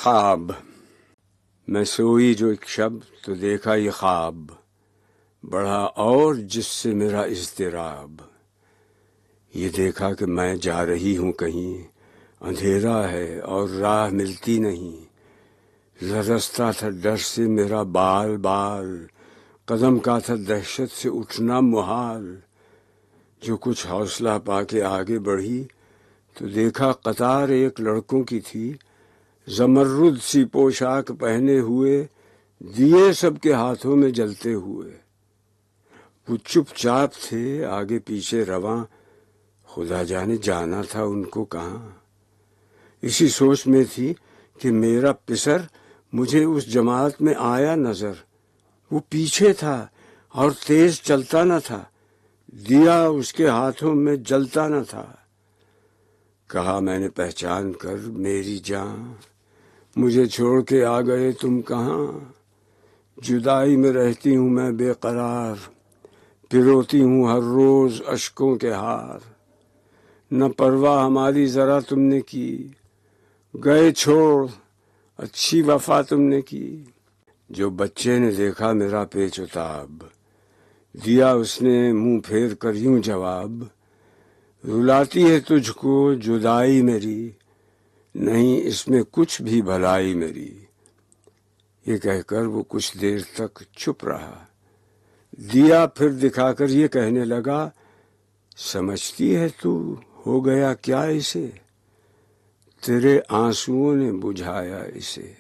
خواب۔ میں سوئی جو ایک شب تو دیکھا یہ خواب، بڑھا اور جس سے میرا اضطراب۔ یہ دیکھا کہ میں جا رہی ہوں کہیں، اندھیرا ہے اور راہ ملتی نہیں۔ لرزتا تھا ڈر سے میرا بال بال، قدم کا تھا دہشت سے اٹھنا محال۔ جو کچھ حوصلہ پا کے آگے بڑھی تو دیکھا قطار ایک لڑکوں کی تھی، زمرد سی پوشاک پہنے ہوئے، دیے سب کے ہاتھوں میں جلتے ہوئے۔ وہ چپ چاپ تھے آگے پیچھے رواں، خدا جانے جانا تھا ان کو کہاں۔ اسی سوچ میں تھی کہ میرا پسر مجھے اس جماعت میں آیا نظر۔ وہ پیچھے تھا اور تیز چلتا نہ تھا، دیا اس کے ہاتھوں میں جلتا نہ تھا۔ کہا میں نے پہچان کر میری جان، مجھے چھوڑ کے آ گئے تم کہاں۔ جدائی میں رہتی ہوں میں بے قرار، پروتی ہوں ہر روز اشکوں کے ہار۔ نہ پرواہ ہماری ذرا تم نے کی، گئے چھوڑ اچھی وفا تم نے کی۔ جو بچے نے دیکھا میرا پیچ و تاب، دیا اس نے منہ پھیر کر یوں جواب۔ رلاتی ہے تجھ کو جدائی میری، نہیں اس میں کچھ بھی بھلائی میری۔ یہ کہہ کر وہ کچھ دیر تک چپ رہا، دیا پھر دکھا کر یہ کہنے لگا، سمجھتی ہے تو ہو گیا کیا اسے، تیرے آنسوؤں نے بجھایا اسے۔